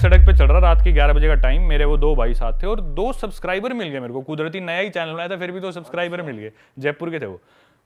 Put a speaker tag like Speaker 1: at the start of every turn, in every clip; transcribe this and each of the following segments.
Speaker 1: सड़क पे चल रहा, रात के 11 बजे का टाइम, मेरे वो 2 भाई साथ थे और 2 सब्सक्राइबर मिल गए मेरे को, कुदरती नया ही चैनल बनाया था, फिर भी 2 सब्सक्राइबर मिल गए, जयपुर के थे वो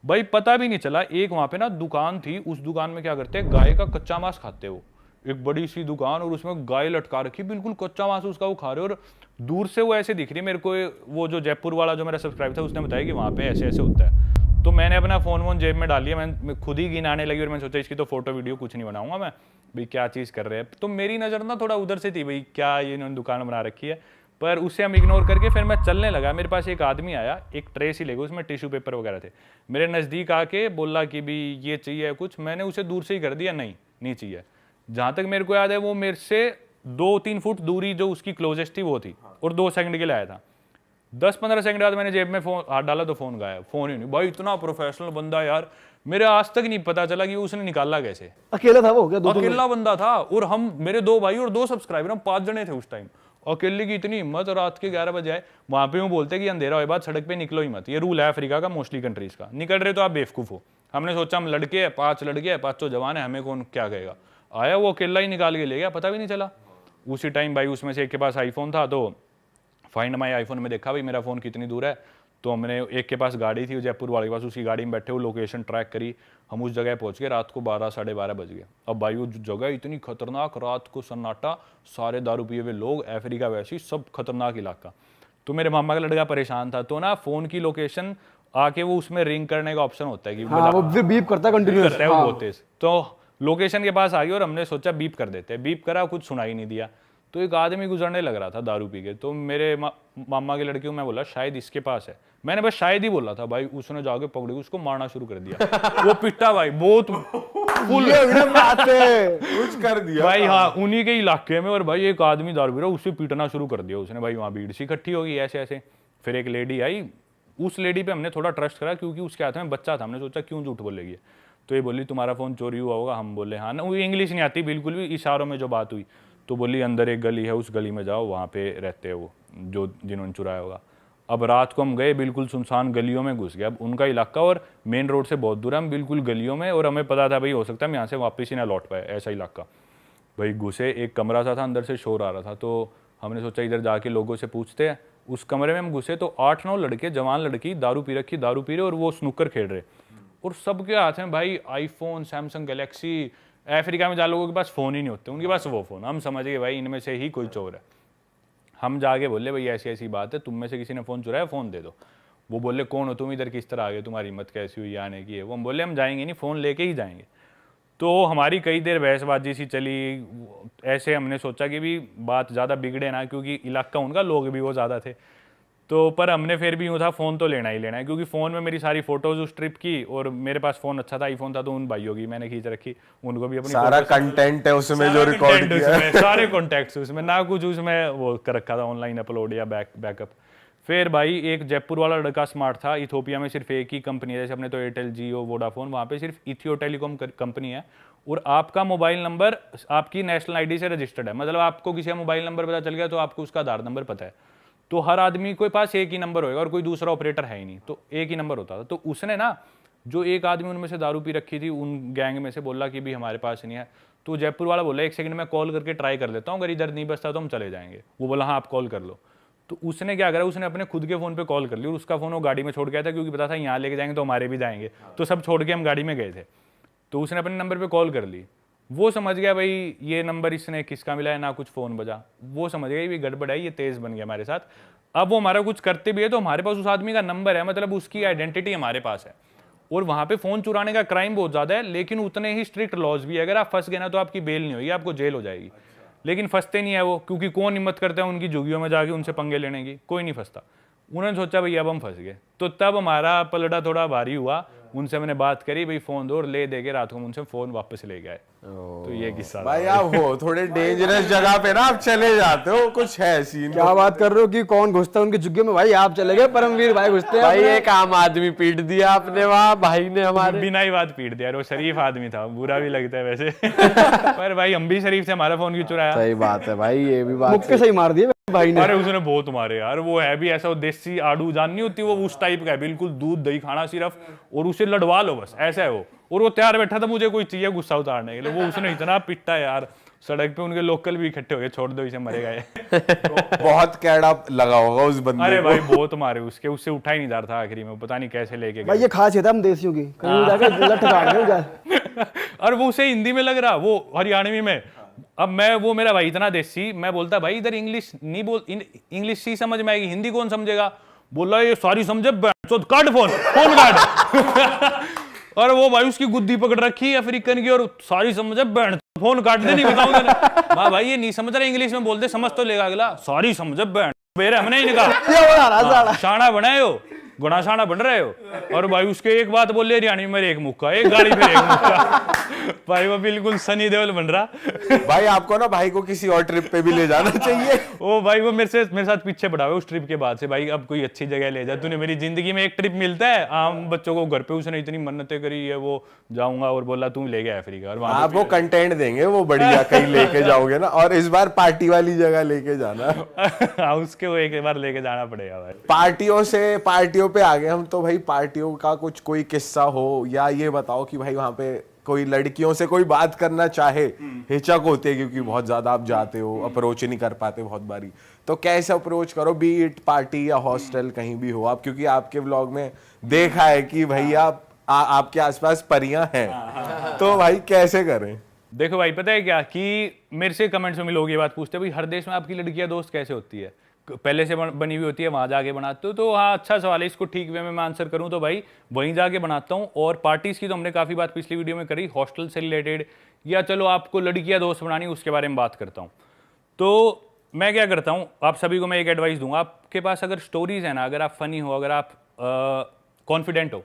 Speaker 1: भाई। पता भी नहीं चला, एक वहां पे ना दुकान थी, उस दुकान में क्या करते हैं, गाय का कच्चा मांस खाते वो, एक बड़ी सी दुकान और उसमें गाय लटका रखी, बिल्कुल कच्चा मांस उसका वो खा रहे, और दूर से वो ऐसे दिख रही है मेरे को। वो जो जयपुर वाला जो मेरा सब्सक्राइबर था उसने बताया कि वहाँ पे ऐसे ऐसे होता है। तो मैंने अपना फोन वोन जेब में डाल लिया, मैं खुद ही गिनाने लगी और मैंने सोचा इसकी तो फोटो वीडियो कुछ नहीं बनाऊंगा मैं, भाई क्या चीज़ कर रहे हैं। तो मेरी नज़र ना थोड़ा उधर से थी, भाई क्या ये इन्होंने दुकान बना रखी है, पर उससे हम इग्नोर करके फिर मैं चलने लगा। मेरे पास एक आदमी आया, एक ट्रे सी लेगा, उसमें टिश्यू पेपर वगैरह थे, मेरे नज़दीक आके बोला कि भी ये चाहिए कुछ, मैंने उसे दूर से ही कर दिया, नहीं चाहिए। जहाँ तक मेरे को याद है वो मेरे से 2-3 फुट दूरी जो उसकी क्लोजेस्ट थी वो थी, और 2 सेकंड के लिए आया था। 10-15 सेकंड बाद मैंने जेब में फोन हाथ डाला तो फोन गायब, फोन ही नहीं। भाई इतना प्रोफेशनल बंदा यार, मेरे आज तक नहीं पता चला कि उसने निकाला कैसे।
Speaker 2: अकेला था वो क्या?
Speaker 1: अकेला बंदा था, और हम मेरे 2 भाई और 2 सब्सक्राइबर, हम 5 जने थे उस टाइम। अकेले की इतनी हिम्मत, और रात के 11 बजे आए। वहां पे वो बोलते कि अंधेरा होए बाद सड़क पे निकलो ही मत, ये रूल है अफ्रीका का, मोस्टली कंट्रीज का। निकल रहे तो आप बेवकूफ हो। हमने सोचा हम लड़के हैं, 5 लड़के हैं, 5 जवान है, हमें कौन क्या कहेगा। आया वो अकेला ही निकाल के ले गया, पता भी नहीं चला। उसी टाइम भाई उसमें से एक के पास आईफोन था, तो फाइंड माई आईफोन में देखा भाई मेरा फोन कितनी दूर है, तो हमने एक के पास गाड़ी थी जयपुर वाले के पास, उसकी गाड़ी में बैठे वो लोकेशन ट्रैक करी, हम उस जगह पहुंच गए। रात को 12-12:30 बज गए। अब भाई वो जगह इतनी खतरनाक, रात को सन्नाटा, सारे दारू पिए हुए लोग, अफ्रीका वैसी सब खतरनाक इलाका। तो मेरे मामा का लड़का परेशान था, तो ना फोन की लोकेशन आके वो उसमें रिंग करने का ऑप्शन होता है कि
Speaker 2: हाँ, वो फिर बीप करता है कंटिन्यूअस,
Speaker 1: करता है वो बहुत तेज। तो लोकेशन के पास आ गई और हमने सोचा बीप कर देते हैं। बीप करा, कुछ सुनाई नहीं दिया। तो एक आदमी गुजरने लग रहा था दारू पी के, तो मेरे मामा के लड़के को मैं बोला शायद इसके पास है, मैंने बस शायद ही बोला था भाई, उसने जाके पकड़ के उसको मारना शुरू कर दिया। वो पिटा भाई बहुत फुल
Speaker 3: कुछ कर दिया
Speaker 1: भाई, हाँ उन्हीं के इलाके में। और भाई एक आदमी दारू पी रहा, उसे पीटना शुरू कर दिया उसने। भाई वहाँ भीड़ सी इकट्ठी होगी ऐसे ऐसे। फिर एक लेडी आई, उस लेडी पे हमने थोड़ा ट्रस्ट करा क्योंकि उसके हाथ में बच्चा था, हमने सोचा क्यों झूठ बोलेगी। तो ये बोली तुम्हारा फोन चोरी हुआ होगा, हम बोले हाँ ना, वो इंग्लिश नहीं आती बिल्कुल भी, इशारों में जो बात हुई। तो बोली अंदर एक गली है, उस गली में जाओ, वहाँ पे रहते हैं वो जो जिन्होंने चुराया होगा। अब रात को हम गए, बिल्कुल सुनसान गलियों में घुस गए। अब उनका इलाका और मेन रोड से बहुत दूर है, हम बिल्कुल गलियों में, और हमें पता था भाई हो सकता है हम यहाँ से वापस ही ना लौट पाए, ऐसा इलाका। भाई घुसे, एक कमरा सा था, अंदर से शोर आ रहा था, तो हमने सोचा इधर जाके लोगों से पूछते हैं। उस कमरे में हम घुसे तो 8-9 लड़के, जवान लड़की, दारू पी रखी, दारू पी रहे और वो स्नूकर खेल रहे, और सबके हाथ में भाई आईफोन, सैमसंग गैलेक्सी। अफ्रीका में जहाँ लोगों के पास फ़ोन ही नहीं होते, उनके पास वो फ़ोन। हम समझ गए भाई इनमें से ही कोई चोर है। हम जाके बोले भाई ऐसी ऐसी बात है, तुम में से किसी ने फ़ोन चुराया, फ़ोन दे दो। वो बोले कौन हो तुम, इधर किस तरह आ गए, तुम्हारी हिम्मत कैसी हुई आने की है। वो हम बोले हम जाएंगे नहीं, फ़ोन लेके ही जाएंगे। तो हमारी कई देर बहसबाजी सी चली। ऐसे हमने सोचा कि भी बात ज़्यादा बिगड़े ना, क्योंकि इलाका उनका, लोग भी वो ज़्यादा थे। तो पर हमने फिर भी यूँ था फ़ोन तो लेना ही लेना है, क्योंकि फ़ोन में मेरी सारी फोटोज़ उस ट्रिप की, और मेरे पास फ़ोन अच्छा था, आईफोन था, तो उन भाइयों की मैंने खींच रखी, उनको भी अपनी
Speaker 3: सारा कंटेंट है उसमें जो रिकॉर्ड किया है,
Speaker 1: सारे कॉन्टैक्ट्स उसमें, ना कुछ उसमें वो कर रखा था ऑनलाइन अपलोड या बैकअप। फिर भाई एक जयपुर वाला लड़का स्मार्ट था। इथोपिया में सिर्फ एक ही कंपनी है, जैसे अपने तो एयरटेल, जियो, वोडाफोन, वहाँ पे सिर्फ इथियो टेलीकॉम कंपनी है, और आपका मोबाइल नंबर आपकी नेशनल आईडी से रजिस्टर्ड है। मतलब आपको किसी का मोबाइल नंबर पता चल गया तो आपको उसका आधार नंबर पता है। तो हर आदमी के पास एक ही नंबर होगा और कोई दूसरा ऑपरेटर है ही नहीं, तो एक ही नंबर होता था। तो उसने ना, जो एक आदमी उनमें से दारू पी रखी थी, उन गैंग में से बोला कि भी हमारे पास नहीं है। तो जयपुर वाला बोला 1 सेकंड में कॉल करके ट्राई कर लेता हूँ, अगर इधर नहीं बचता तो हम चले जाएंगे। वो बोला हाँ आप कॉल कर लो। तो उसने क्या करा, उसने अपने खुद के फ़ोन पे कॉल कर ली, और उसका फ़ोन वो गाड़ी में छोड़ गया था, क्योंकि पता था यहाँ लेके जाएंगे तो हमारे भी जाएंगे, तो सब छोड़ के हम गाड़ी में गए थे। तो उसने अपने नंबर पे कॉल कर ली। वो समझ गया भाई ये नंबर इसने किसका मिला है, ना कुछ फ़ोन बजा। वो समझ गया ये गड़बड़ है, ये तेज़ बन गया हमारे साथ। अब वो हमारा कुछ करते भी है तो हमारे पास उस आदमी का नंबर है, मतलब उसकी आइडेंटिटी हमारे पास है। और वहाँ पे फ़ोन चुराने का क्राइम बहुत ज़्यादा है, लेकिन उतने ही स्ट्रिक्ट लॉज भी है। अगर आप फंस गए ना तो आपकी बेल नहीं होगी, आपको जेल हो जाएगी। लेकिन फंसते नहीं है वो, क्योंकि कौन हिम्मत करता है उनकी झुग्गियों में जाके उनसे पंगे लेने की, कोई नहीं फंसता। उन्होंने सोचा भाई अब हम फंस गए, तो तब हमारा पलड़ा थोड़ा भारी हुआ। उनसे मैंने बात करी, भाई फ़ोन दो, और ले दे के रात को उनसे फ़ोन वापस ले गए। तो ये किस्सा
Speaker 3: भाई आप हो थोड़े डेंजरस जगह पे ना, आप चले जाते हो, कुछ है सीन।
Speaker 2: क्या बात कर रहे हो कि कौन घुसता है उनके झुग्गे में? भाई आप चले गए, परमवीर भाई घुसते हैं।
Speaker 3: भाई एक आम आदमी पीट दिया आपने वहाँ, भाई ने हमारे
Speaker 1: बिना ही बात पीट दिया। वो शरीफ आदमी था, बुरा भी लगता है वैसे पर भाई हम भी शरीफ से, हमारा फोन क्यों चुराया?
Speaker 3: सही बात है भाई, ये भी बात
Speaker 2: मुक्के सही मार दिए भाई ने।
Speaker 1: अरे उसने बहुत मारे यार। वो है भी ऐसा, वो देसी आड़ू जान नहीं होती, वो उस टाइप का है, बिल्कुल दूध दही खाना सिर्फ, और उसे लड़वा लो बस, ऐसा है वो। और वो तैयार बैठा था मुझे कोई चाहिए गुस्सा उतारने के लिए। वो उसने इतना पिटा यार, सड़क पे उनके लोकल भी इकट्ठे हो गए, छोड़ दो इसे मरेगा ये।
Speaker 3: बहुत कैड़ा लगा होगा उस बंदे
Speaker 1: अरे
Speaker 3: को।
Speaker 1: भाई बहुत मारे उसके, उससे उठा ही नहीं जा रहा था आखिरी में, पता नहीं कैसे लेके
Speaker 2: भाई
Speaker 1: गए।
Speaker 2: ये खासियत है हम देसियों की, कहीं जाके लठ काट दें जा।
Speaker 1: और वो उसे हिंदी में लग रहा, वो हरियाणवी में। अब मैं, वो मेरा भाई इतना देसी, मैं बोलता भाई इधर इंग्लिश नहीं बोल, इंग्लिश ही समझ में आएगी, हिंदी कौन समझेगा। बोला ये सारी समझे, काट फोन, फोन काट। और वो भाई उसकी गुद्दी पकड़ रखी है अफ्रीकन की, और सारी समझे बैंड, फोन काट दे, नहीं बताऊंगा। वाह भाई ये नहीं समझ रहा, इंग्लिश में बोलते समझ तो लेगा अगला, सारी समझे बैंड बेरे हमने ही कहा।
Speaker 2: ये बना रहा साला।
Speaker 1: शाना बनाए हो, गुना शाना बन रहे हो। और भाई उसके एक बात बोल ले हरियाणी में, एक मुक्का, एक गाड़ी पे एक मुक्का। भाई वो बिल्कुल सनी देओल बन रहा।
Speaker 3: भाई आपको ना भाई को किसी और ट्रिप पे भी ले जाना चाहिए।
Speaker 1: ओ भाई वो मेरे साथ पीछे पड़ा हुआ है उस ट्रिप के बाद से। भाई अब कोई अच्छी जगह ले जा, तूने मेरी जिंदगी में एक ट्रिप मिलता है आम बच्चों को घर पे, उसने इतनी मन्नतें करी है, वो जाऊंगा और बोला तू ले गया अफ्रीका। और वहां
Speaker 3: आपको कंटेंट देंगे वो बढ़िया, कहीं लेके जाओगे ना, और इस बार पार्टी वाली जगह लेके जाना।
Speaker 1: उसके वो एक बार लेके जाना पड़ेगा भाई।
Speaker 3: पार्टियों पे आ गए हम तो भाई, पार्टियों का कुछ कोई किस्सा हो, या ये बताओ कि भाई वहां पे कोई लड़कियों से कोई बात करना चाहे, हिचक होती है क्योंकि बहुत ज्यादा आप जाते हो, अप्रोच नहीं कर पाते बहुत बारी, तो कैसे अप्रोच करो, बी इट पार्टी या हॉस्टल कहीं भी हो आप, क्योंकि आपके व्लॉग में देखा है कि भैया आपके आसपास परियां हैं, तो भाई कैसे करें।
Speaker 1: देखो भाई पता है क्या, कि मेरे से कमेंट्स में लोग ये बात पूछते हैं भाई हर देश में आपकी लड़कियां दोस्त कैसे होती है, पहले से बनी हुई होती है, वहां जाके बनाते हो। तो हाँ अच्छा सवाल है, इसको ठीक वे में मैं आंसर करूं तो भाई वहीं जाके बनाता हूं। और पार्टीज की तो हमने काफी बात पिछली वीडियो में करी, हॉस्टल से रिलेटेड, या चलो आपको लड़कियां दोस्त बनानी उसके बारे में बात करता हूं। तो मैं क्या करता हूं, आप सभी को मैं एक एडवाइस दूंगा, आपके पास अगर स्टोरीज है ना, अगर आप फनी हो, अगर आप कॉन्फिडेंट हो,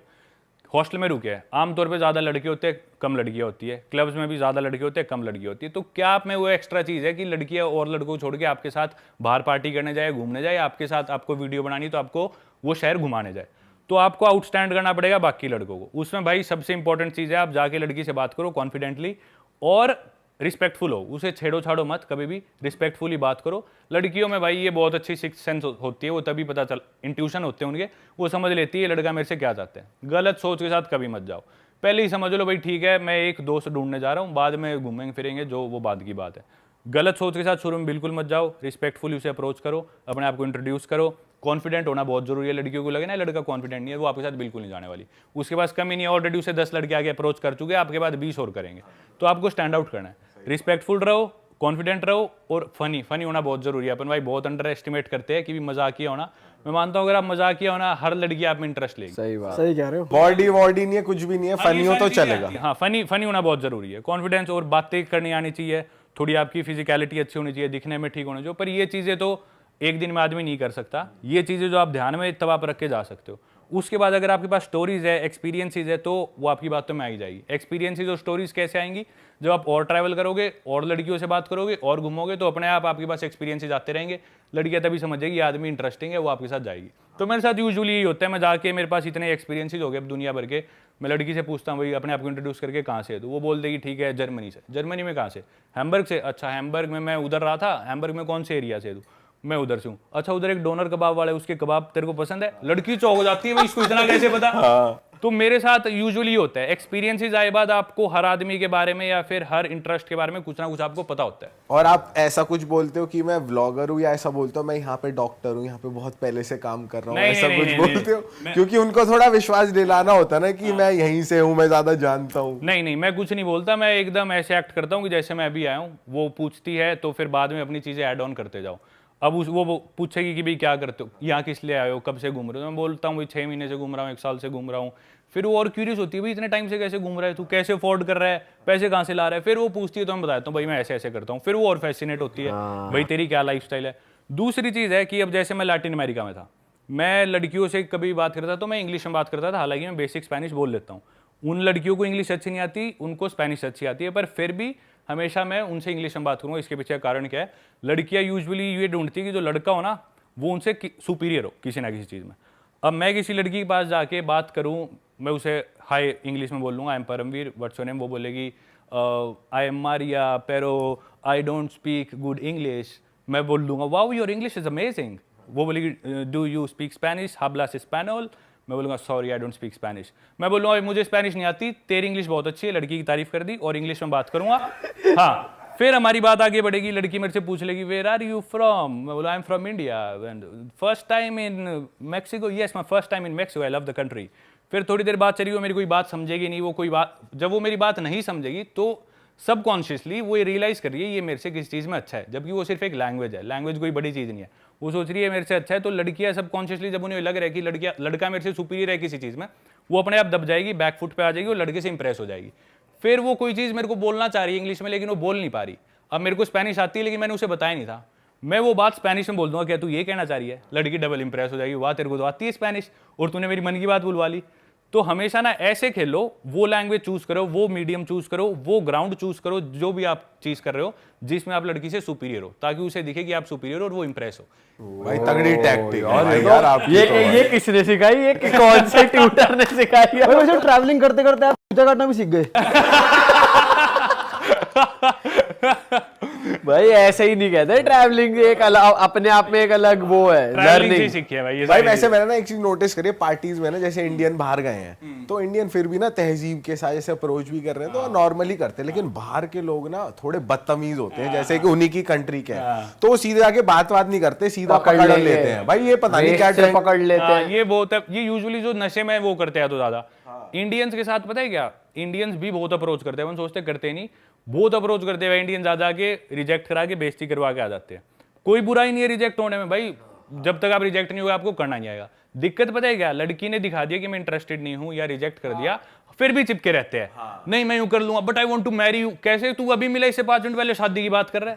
Speaker 1: हॉस्टल में रुके हैं, आमतौर पे ज़्यादा लड़के होते हैं कम लड़कियां होती है, क्लब्स में भी ज़्यादा लड़के होते हैं कम लड़की होती है। तो क्या आप में वो एक्स्ट्रा चीज़ है कि लड़कियां और लड़कों को छोड़ के आपके साथ बाहर पार्टी करने जाए, घूमने जाए, आपके साथ आपको वीडियो बनानी तो आपको वो शहर घुमाने जाए, तो आपको आउटस्टैंड करना पड़ेगा बाकी लड़कों को। उसमें भाई सबसे इंपॉर्टेंट चीज़ है, आप जाके लड़की से बात करो कॉन्फिडेंटली और रिस्पेक्टफुल हो, उसे छेड़ो छाड़ो मत, कभी भी रिस्पेक्टफुली बात करो। लड़कियों में भाई ये बहुत अच्छी सिक्स सेंस होती है, वो तभी पता चल, इंट्यूशन होते हैं उनके, वो समझ लेती है लड़का मेरे से क्या चाहते हैं। गलत सोच के साथ कभी मत जाओ, पहले ही समझ लो भाई ठीक है मैं एक दोस्त ढूंढने जा रहा हूँ, बाद में घूमेंगे फिरेंगे जो वो बाद की बात है। गलत सोच के साथ शुरू में बिल्कुल मत जाओ, रिस्पेक्टफुली उसे अप्रोच करो, अपने आप को इंट्रोड्यूस करो। कॉन्फिडेंट होना बहुत जरूरी है, लड़कियों को लगे ना लड़का कॉन्फिडेंट नहीं है, वो आपके साथ बिल्कुल नहीं जाने वाली, उसके पास कमी नहीं है, ऑलरेडी उसे 10 लड़के आगे अप्रोच कर चुके हैं, आपके बाद 20 और करेंगे। तो आपको स्टैंड आउट करना है, रिस्पेक्टफुल रहो, कॉन्फिडेंट रहो और फनी होना बहुत जरूरी है। अपन भाई बहुत अंडर एस्टिमेट करते हैं कि भी मजाकिया होना, मैं मानता हूँ अगर आप मजाकिया होना, हर लड़की आप में इंटरेस्ट लेगी।
Speaker 2: सही बात, सही कह रहे हो।
Speaker 3: बॉडी नहीं है, कुछ भी नहीं है, फनी हो तो चलेगा।
Speaker 1: हाँ फनी होना बहुत जरूरी है, कॉन्फिडेंस और बातें करनी आनी चाहिए, थोड़ी आपकी फिजिकलिटी अच्छी होनी चाहिए, दिखने में ठीक होना चाहिए। पर ये चीजें तो एक दिन में आदमी नहीं कर सकता, ये चीजें जो आप ध्यान में तब आप रख के जा सकते हो। उसके बाद अगर आपके पास स्टोरीज है, एक्सपीरियंसेस है, तो वो आपकी बातों में आई जाएगी। एक्सपीरियंसेस और स्टोरीज कैसे आएंगी, जब आप और ट्रैवल करोगे और लड़कियों से बात करोगे और घूमोगे, तो अपने आप आपके पास एक्सपीरियंसेस आते रहेंगे, लड़कियां तभी समझेगी आदमी इंटरेस्टिंग है, वो आपके साथ जाएगी। तो मेरे साथ यूजुअली यही होता है, मैं जाके मेरे पास इतने एक्सपीरियंसेस हो गए दुनिया भर के, मैं लड़की से पूछता हूँ भाई अपने आप को इंट्रोड्यूस करके कहाँ से है, तो वो बोल देगी ठीक है जर्मनी से। जर्मनी में कहाँ से? हैम्बर्ग से। अच्छा हैम्बर्ग में मैं उधर रहा था, हैम्बर्ग में कौन से एरिया से? मैं उधर से हूँ। अच्छा उधर एक डोनर कबाब वाला है, उसके कबाब तेरे को पसंद है? लड़की चौंक हो जाती है भाई इसको इतना कैसे पता। तो मेरे साथ यूजुअली होता है, एक्सपीरियंसेस आए बाद आपको हर आदमी के बारे में या फिर हर इंटरेस्ट के बारे में कुछ ना कुछ आपको पता होता है।
Speaker 3: और आप ऐसा कुछ बोलते हो कि मैं व्लॉगर हूँ, या ऐसा बोलते हो मैं यहाँ पे डॉक्टर हूँ, यहाँ पे बहुत पहले से काम कर रहा हूँ, ऐसा कुछ बोलते हो? क्योंकि उनको थोड़ा विश्वास दिलाना होता है ना कि मैं यहीं से हूँ, मैं ज्यादा जानता हूँ।
Speaker 1: नहीं मैं कुछ नहीं बोलता, मैं एकदम ऐसे एक्ट करता हूँ कि जैसे मैं अभी आया हूँ। वो पूछती है तो फिर बाद में अपनी चीजें ऐड ऑन करते जाओ। अब वो पूछेगी कि भाई क्या करते हो, यहाँ किस लिए आए हो, कब से घूम रहे हो? मैं बोलता हूँ भाई 6 महीने से घूम रहा हूँ, 1 साल से घूम रहा हूँ। फिर वो और क्यूरियस होती है भाई इतने टाइम से कैसे घूम रहा है तू, कैसे अफोर्ड कर रहा है, पैसे कहाँ से ला रहा है? फिर वो पूछती है तो मैं बताता हूँ भाई मैं ऐसे ऐसे करता हूँ। फिर वो और फैसिनेट होती है भाई तेरी क्या लाइफस्टाइल है। दूसरी चीज़ है कि अब जैसे मैं लैटिन अमेरिका में था, मैं लड़कियों से कभी बात करता तो मैं इंग्लिश में बात करता था, हालांकि मैं बेसिक स्पेनिश बोल लेता हूँ। उन लड़कियों को इंग्लिश अच्छी नहीं आती, उनको स्पेनिश अच्छी आती है, पर फिर भी हमेशा मैं उनसे इंग्लिश में बात करूँगा। इसके पीछे कारण क्या है, लड़कियाँ यूजुअली ये ढूंढती है कि जो लड़का हो ना वो उनसे सुपीरियर हो किसी ना किसी चीज़ में। अब मैं किसी लड़की के पास जाके बात करूँ, मैं उसे हाय इंग्लिश में बोल लूँगा, I am Paramvir, what's your name? वो बोलेगी I am Maria Pero, I don't speak good English. मैं बोल दूंगा wow your English is amazing. वो बोलेगी डू यू स्पीक स्पेनिश, हाब्लास स्पेनोल? मैं बोलूँगा sorry I don't speak Spanish. मैं बोलूँगा मुझे स्पेनिश नहीं आती, तेरी इंग्लिश बहुत अच्छी है, लड़की की तारीफ कर दी और इंग्लिश में बात करूँगा। हाँ फिर हमारी बात आगे बढ़ेगी, लड़की मेरे से पूछ लेगी वेयर आर यू फ्रॉम, मैं बोला I am from India, first time in Mexico, yes my first time in Mexico, I love the country. फिर थोड़ी देर बात चली, वो मेरी कोई बात समझेगी नहीं, वो कोई बात, जब वो मेरी बात नहीं समझेगी तो सबकॉन्शियसली वो ये रियलाइज कर रही है ये मेरे से किस चीज़ में अच्छा है, जबकि वो सिर्फ एक लैंग्वेज है, लैंग्वेज कोई बड़ी चीज़ नहीं है। वो सोच रही है मेरे से अच्छा है, तो लड़कियां सबकॉन्शियसली जब उन्हें लग रहा है कि लड़का मेरे से सुपीरियर है किसी चीज़ में, वो अपने आप दब जाएगी, बैक फुट पे आ जाएगी और लड़के से इंप्रेस हो जाएगी। फिर वो कोई चीज़ मेरे को बोलना चाह रही है इंग्लिश में, लेकिन वो बोल नहीं पा रही। अब मेरे को स्पेनिश आती है लेकिन मैंने उसे बताया नहीं था, मैं वो बात स्पेनिश में बोल दूंगा, क्या तू ये कहना चाह रही है, लड़की डबल इंप्रेस हो जाएगी, वाह तेरे को तो आती है स्पेनिश और तूने मेरी मन की बात बुलवा ली। तो हमेशा ना ऐसे खेलो, वो लैंग्वेज चूज करो, वो मीडियम चूज करो, वो ग्राउंड चूज करो, जो भी आप चीज कर रहे हो जिसमें आप लड़की से सुपीरियर हो, ताकि उसे दिखे कि आप सुपीरियर हो और वो इंप्रेस हो।
Speaker 3: भाई तगड़ी टैक्टिक है भाई यार आपकी।
Speaker 2: ये किसने सिखाई, ये कौन से ट्यूटर ने सिखाई है? वैसे ट्रैवलिंग करते करते आप पूजा काटना भी सीख गए। भाई ऐसे ही नहीं कहते, ट्रैवलिंग एक अलग अपने आप में एक अलग वो है,
Speaker 1: ट्रैवलिंग से
Speaker 2: लर्निंग।
Speaker 1: सीखी है भाई ये
Speaker 3: भाई
Speaker 1: सारी
Speaker 3: वैसे मैंने ना एक चीज नोटिस करी है पार्टीज में ना, जैसे इंडियन बाहर गए हैं तो इंडियन फिर भी ना तहजीब के साथ जैसे अप्रोच भी कर रहे हैं तो नॉर्मली करते हैं, लेकिन बाहर के लोग ना थोड़े बदतमीज होते हैं, जैसे कि उन्हीं की कंट्री के हैं तो वो सीधे आके बात नहीं करते, सीधा पकड़ लेते हैं। भाई ये पता नहीं क्या trend-
Speaker 2: पकड़ लेते
Speaker 1: हाँ,
Speaker 2: हैं।
Speaker 1: ये बहुत है, ये यूजुअली जो नशे में वो करते हैं तो ज्यादा इंडियंस के साथ पता है क्या, इंडियंस भी बहुत अप्रोच करते हैं, हम सोचते करते नहीं, बहुत अप्रोच करते हैं इंडियन, ज्यादा के रिजेक्ट करा के बेइज्जती करवा के आ जाते हैं। कोई बुरा ही नहीं है रिजेक्ट होने में भाई, जब तक आप रिजेक्ट नहीं हुए आपको करना नहीं आएगा। दिक्कत पता है क्या, लड़की ने दिखा दिया कि मैं इंटरेस्टेड नहीं हूं या रिजेक्ट कर दिया, फिर भी चिपके रहते हैं, नहीं मैं यूं कर लूंगा, but I want to marry you. कैसे तू अभी मिला इससे 5 मिनट पहले शादी की बात कर रहा है,